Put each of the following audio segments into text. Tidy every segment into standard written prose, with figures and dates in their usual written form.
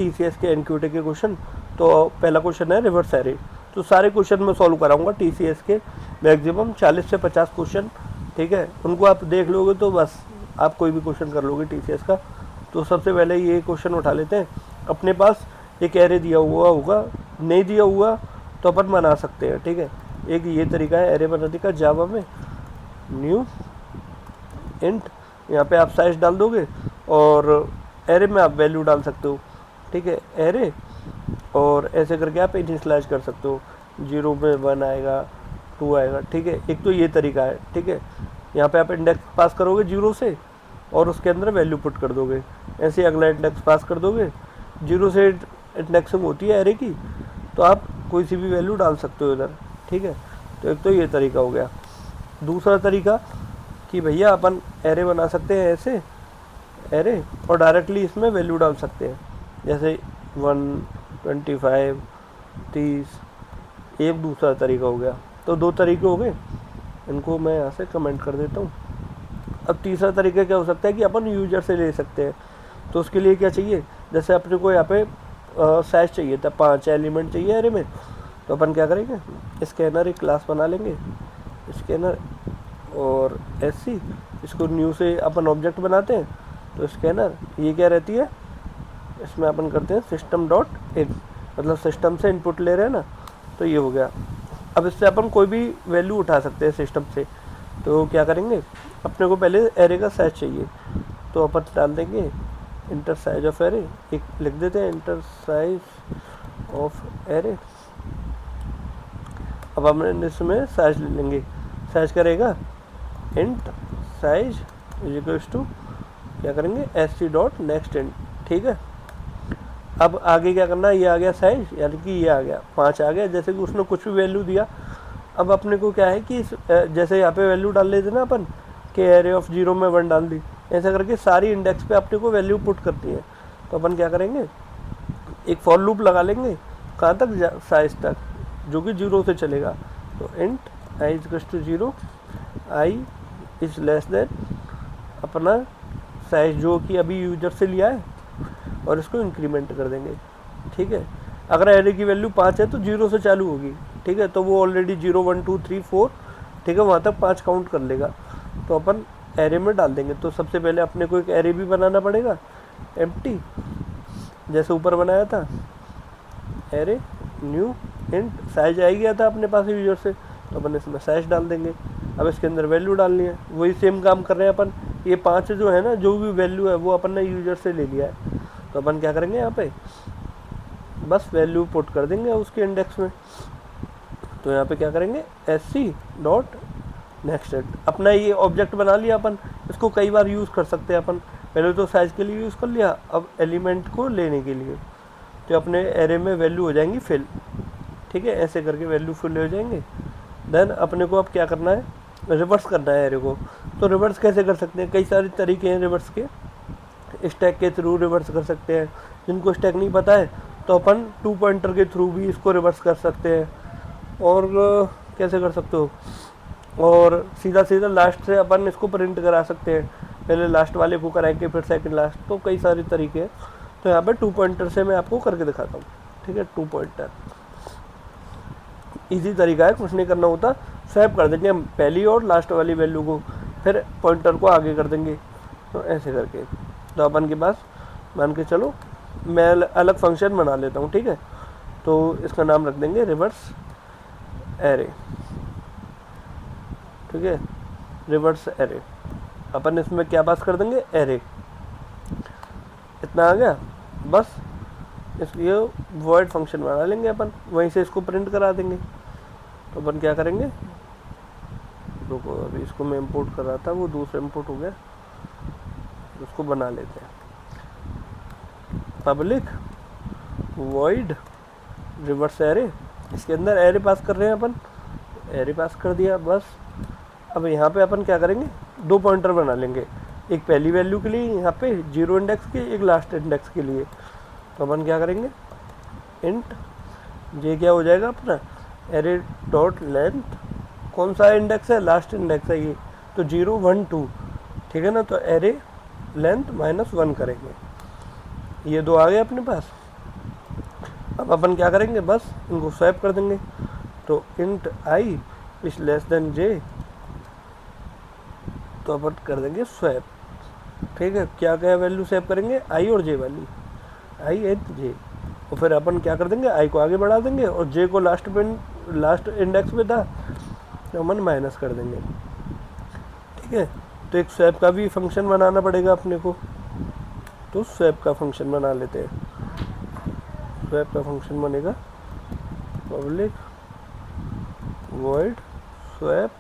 TCS के NQT के question. तो पहला क्वेश्चन है रिवर्स एरे। तो सारे क्वेश्चन मैं सॉल्व कराऊंगा TCS के, मैक्सिमम 40 से 50 क्वेश्चन, ठीक है। उनको आप देख लोगे तो बस आप कोई भी क्वेश्चन कर लोगे TCS का। तो सबसे पहले ये क्वेश्चन उठा लेते हैं। अपने पास एक एरे दिया हुआ होगा, नहीं दिया हुआ तो अपन बना सकते हैं, ठीक है। एक ये तरीका है एरे बनाने का जावा में। न्यू इंट, यहाँ पे आप साइज डाल दोगे और एरे में आप वैल्यू डाल सकते हो, ठीक है। एरे और ऐसे करके आप इनिशियलाइज कर सकते हो। 0 में 1 आएगा, 2 आएगा, ठीक है। एक तो ये तरीका है, ठीक है। यहाँ पे आप इंडेक्स पास करोगे 0 से और उसके अंदर वैल्यू पुट कर दोगे। ऐसे अगला इंडेक्स पास कर दोगे, 0 से इंडेक्सिंग होती है एरे की, तो आप कोई सी भी वैल्यू डाल सकते हो इधर, ठीक है। तो एक तो ये तरीका हो गया। दूसरा तरीका कि भैया अपन एरे बना सकते हैं ऐसे एरे और डायरेक्टली इसमें वैल्यू डाल सकते हैं, जैसे 1, 25, 30। एक दूसरा तरीका हो गया। तो 2 तरीके हो गए, इनको मैं यहाँ से कमेंट कर देता हूँ। अब तीसरा तरीका क्या हो सकता है कि अपन यूजर से ले सकते हैं। तो उसके लिए क्या चाहिए, जैसे अपने को यहाँ पे साइज चाहिए था, 5 एलिमेंट चाहिए एरे में। तो अपन क्या करेंगे, स्कैनर एक क्लास बना लेंगे, स्कैनर और SC, इसको न्यू से अपन ऑब्जेक्ट बनाते हैं। तो स्कैनर ये क्या रहती है, इसमें अपन करते हैं सिस्टम डॉट इन, मतलब सिस्टम से इनपुट ले रहे हैं ना। तो ये हो गया। अब इससे अपन कोई भी वैल्यू उठा सकते हैं सिस्टम से। तो क्या करेंगे, अपने को पहले एरे का साइज चाहिए, तो अपन डाल देंगे इंटर साइज ऑफ एरे। एक लिख देते हैं इंटर साइज ऑफ एरे। अब हम इसमें साइज ले लेंगे, साइज करेगा int size is equals to क्या करेंगे SC डॉट नेक्स्ट इंट, ठीक है। अब आगे क्या करना है, ये आ गया साइज, यानी कि ये आ गया 5 आ गया, जैसे कि उसने कुछ भी वैल्यू दिया। अब अपने को क्या है कि जैसे यहाँ पे वैल्यू डाल लेते ना अपन कि एरे ऑफ 0 में 1 डाल दी, ऐसा करके सारी इंडेक्स पे अपने को वैल्यू पुट करती है। तो अपन क्या करेंगे, एक फॉर लूप लगा लेंगे, कहाँ तक, साइज तक, जो कि 0 से चलेगा। तो int i equals to 0, i is less than अपना साइज जो कि अभी यूजर से लिया है, और इसको इंक्रीमेंट कर देंगे, ठीक है। अगर एरे की वैल्यू 5 है तो 0 से चालू होगी, ठीक है। तो वो ऑलरेडी 0, 1, 2, 3, 4, ठीक है, वहाँ तक 5 काउंट कर लेगा। तो अपन एरे में डाल देंगे। तो सबसे पहले अपने को एक एरे भी बनाना पड़ेगा, एम्प्टी, जैसे ऊपर बनाया था, एरे न्यू इंट साइज आ गया था अपने पास यूजर से, तो अपन इसमें साइज डाल देंगे। अब इसके अंदर वैल्यू डालनी है, वही सेम काम कर रहे हैं अपन। ये 5 जो है ना, जो भी वैल्यू है वो अपन ने यूजर से ले लिया है। तो अपन क्या करेंगे, यहाँ पे बस वैल्यू पुट कर देंगे उसके इंडेक्स में। तो यहाँ पे क्या करेंगे SC डॉट नेक्स्ट इंट, अपना ये ऑब्जेक्ट बना लिया अपन। इसको कई बार यूज़ कर सकते हैं अपन, पहले तो साइज के लिए यूज़ कर लिया, अब एलिमेंट को लेने के लिए। तो अपने एरे में वैल्यू हो जाएंगी फिल, ठीक है। ऐसे करके वैल्यू फिल हो जाएंगे। देन अपने को अब क्या करना है, रिवर्स करना है एरे को। तो रिवर्स कैसे कर सकते हैं, कई सारे तरीके हैं रिवर्स के। स्टैक के थ्रू रिवर्स कर सकते हैं, जिनको स्टैक नहीं पता है तो अपन 2 पॉइंटर के थ्रू भी इसको रिवर्स कर सकते हैं। और कैसे कर सकते हो, और सीधा सीधा लास्ट से अपन इसको प्रिंट करा सकते हैं। पहले लास्ट वाले को कराएंगे फिर सेकंड लास्ट, तो कई सारे तरीके हैं। तो यहाँ पे 2 पॉइंटर से मैं आपको करके दिखाता हूँ, ठीक है। 2 पॉइंटर इजी तरीका है, कुछ नहीं करना होता, स्वैप कर देंगे हम पहली और लास्ट वाली वैल्यू को, फिर पॉइंटर को आगे कर देंगे। तो ऐसे करके तो अपन के पास मान के चलो मैं अलग फंक्शन बना लेता हूँ, ठीक है। तो इसका नाम रख देंगे रिवर्स एरे, ठीक है, रिवर्स एरे। अपन इसमें क्या पास कर देंगे, एरे। इतना आ गया, बस इसलिए वॉइड फंक्शन बना लेंगे अपन, वहीं से इसको प्रिंट करा देंगे। तो अपन क्या करेंगे, रुको अभी इसको मैं इंपोर्ट कर रहा था, वो दूसरा इंपोर्ट हो गया, उसको बना लेते हैं। पब्लिक वॉइड रिवर्स एरे, इसके अंदर एरे पास कर रहे हैं अपन, एरे पास कर दिया बस। अब यहाँ पे अपन क्या करेंगे, 2 पॉइंटर बना लेंगे, एक पहली वैल्यू के लिए यहाँ पे 0 इंडेक्स के, एक लास्ट इंडेक्स के लिए। तो अपन क्या करेंगे, इंट ये क्या हो जाएगा अपना एरे डॉट लेंथ, कौन सा इंडेक्स है, लास्ट इंडेक्स है ये, तो 0, 1, 2, ठीक है ना। तो एरे लेंथ -1 करेंगे, ये 2 आ गए अपने पास। अब अपन क्या करेंगे, बस इनको स्वैप कर देंगे। तो int I is less than J, तो अपन कर देंगे स्वैप। ठीक है, क्या क्या वैल्यू सेव करेंगे, आई और जे वाली, आई एंड जे। और फिर अपन क्या कर देंगे, आई को आगे बढ़ा देंगे और जे को लास्ट इंडेक्स पे था तो अपन माइनस कर देंगे। ठीक है, तो एक स्वैप का भी फंक्शन बनाना पड़ेगा अपने को, तो स्वैप का फंक्शन बना लेते हैं। स्वैप का फंक्शन बनेगा पब्लिक वॉइड स्वैप,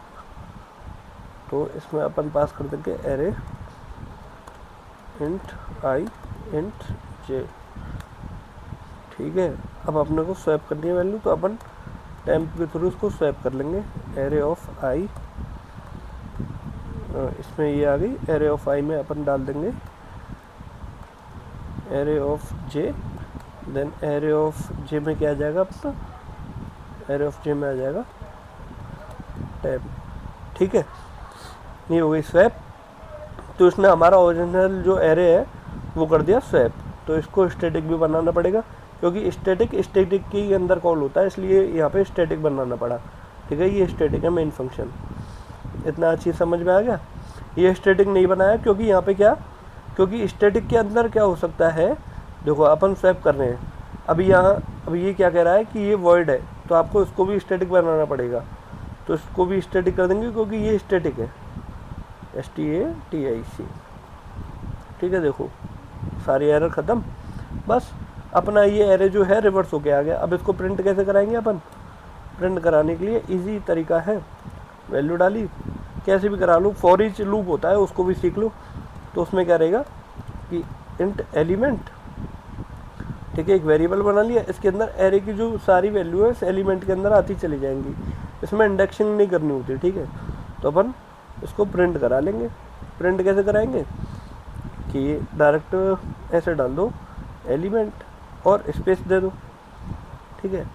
तो इसमें अपन पास कर देंगे एरे इंट आई इंट जे। ठीक है, अब अपने को स्वैप करनी है वैल्यू, तो अपन टेम्प के थ्रू उसको स्वैप कर लेंगे। एरे ऑफ आई, इसमें ये आ गई, एरे ऑफ आई में अपन डाल देंगे array of J, then array of J में क्या आ जाएगा अपना, एरे ऑफ जे में आ जाएगा टेम्प। ठीक है, ये हो गई स्वैप। तो इसने हमारा ओरिजिनल जो एरे है वो कर दिया स्वैप। तो इसको स्टैटिक भी बनाना पड़ेगा, क्योंकि स्टैटिक के अंदर कॉल होता है, इसलिए यहाँ पे स्टैटिक बनाना पड़ा। ठीक है, ये स्टैटिक है मेन फंक्शन। इतना अच्छी समझ में आ गया। ये स्टैटिक नहीं बनाया क्योंकि यहाँ पे क्या, क्योंकि स्टैटिक के अंदर क्या हो सकता है, देखो अपन स्वैप कर रहे हैं, अभी ये क्या कह रहा है कि ये वॉइड है, तो आपको इसको भी स्टैटिक बनाना पड़ेगा। तो इसको भी स्टैटिक कर देंगे क्योंकि ये स्टैटिक है, STATIC। ठीक है, देखो सारी एरर ख़त्म। बस अपना ये एरे जो है रिवर्स होके आ गया। अब इसको प्रिंट कैसे कराएंगे अपन, प्रिंट कराने के लिए इजी तरीका है, वैल्यू डाली, कैसे भी करा लो, फॉर ईच लूप होता है उसको भी सीख लो। तो उसमें क्या रहेगा कि इंट एलिमेंट, ठीक है, एक वेरिएबल बना लिया, इसके अंदर एरे की जो सारी वैल्यू है इस एलिमेंट के अंदर आती चली जाएंगी, इसमें इंडेक्सिंग नहीं करनी होती। ठीक है, तो अपन इसको प्रिंट करा लेंगे। प्रिंट कैसे कराएंगे कि डायरेक्ट ऐसे डाल दो एलिमेंट और स्पेस दे दो। ठीक है,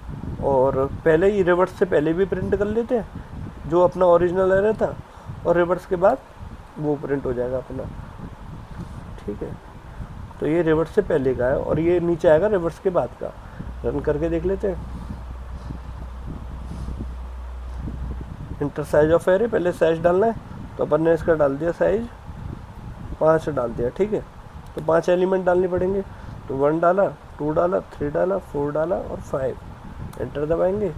और पहले ही रिवर्स से पहले भी प्रिंट कर लेते हैं जो अपना ओरिजिनल एरे था, और रिवर्स के बाद वो प्रिंट हो जाएगा अपना। ठीक है, तो ये रिवर्स से पहले का है और ये नीचे आएगा रिवर्स के बाद का। रन करके देख लेते हैं। इंटर साइज ऑफ एरे, पहले साइज डालना है, तो अपन ने इसका डाल दिया साइज 5 डाल दिया। ठीक है, तो 5 एलिमेंट डालने पड़ेंगे, तो 1 डाला, 2 डाला, 3 डाला, 4 डाला और 5। एंटर दबाएंगे।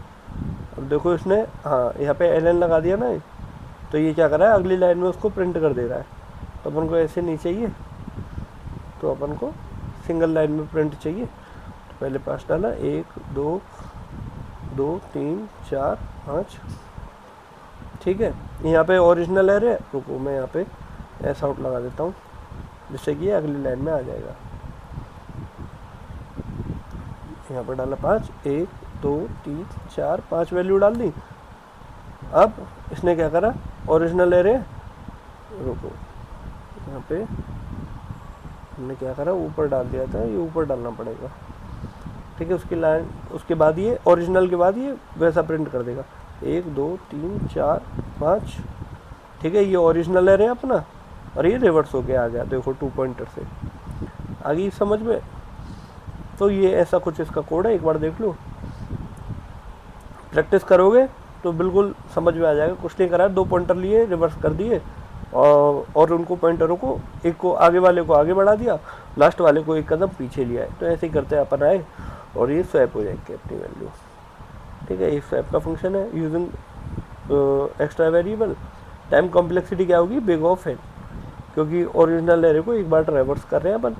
अब देखो इसने, हाँ यहाँ पे ln लगा दिया ना, तो ये क्या कर रहा है, अगली लाइन में उसको प्रिंट कर दे रहा है। तो अपन को ऐसे नहीं चाहिए, तो अपन को सिंगल लाइन में प्रिंट चाहिए। तो पहले 5 डाला, 1 2 2 3 4 5। ठीक है, यहाँ पे ओरिजिनल एरे, रुको मैं यहाँ पे एस आउट लगा देता हूँ जिससे कि अगली लाइन में आ जाएगा। यहाँ पर डाला 5, 1 2 3 4 5 वैल्यू डाल दी। अब इसने क्या करा, ओरिजिनल एरे, रुको यहाँ पे हमने क्या करा, ऊपर डाल दिया था, ये ऊपर डालना पड़ेगा। ठीक है, उसकी लाइन, उसके बाद ये ओरिजिनल के बाद ये वैसा प्रिंट कर देगा, 1 2 3 4 5। ठीक है, ये ओरिजिनल एरे अपना, और ये रिवर्स हो गया आ गया, देखो 2 पॉइंटर से आ गई समझ में। तो ये ऐसा कुछ इसका कोड है, एक बार देख लो, प्रैक्टिस करोगे तो बिल्कुल समझ में आ जाएगा। कुछ नहीं करा, 2 पॉइंटर लिए, रिवर्स कर दिए, और उनको पॉइंटरों को, एक को आगे वाले को आगे बढ़ा दिया, लास्ट वाले को एक कदम पीछे लिया है। तो ऐसे ही करते हैं अपन आए, और ये स्वैप हो जाएंगे अपनी वैल्यू। ठीक है, ये स्वैप का फंक्शन है using extra variable. Time complexity क्या होगी, बिग ऑफ n, क्योंकि ओरिजिनल एरे को एक बार रिवर्स कर रहे हैं अपन।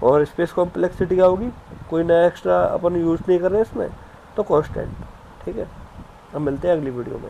और स्पेस कॉम्प्लेक्सिटी क्या होगी, कोई नया एक्स्ट्रा अपन यूज़ नहीं कर रहे हैं इसमें, तो कॉन्स्टेंट। ठीक है, अब मिलते हैं अगली वीडियो में।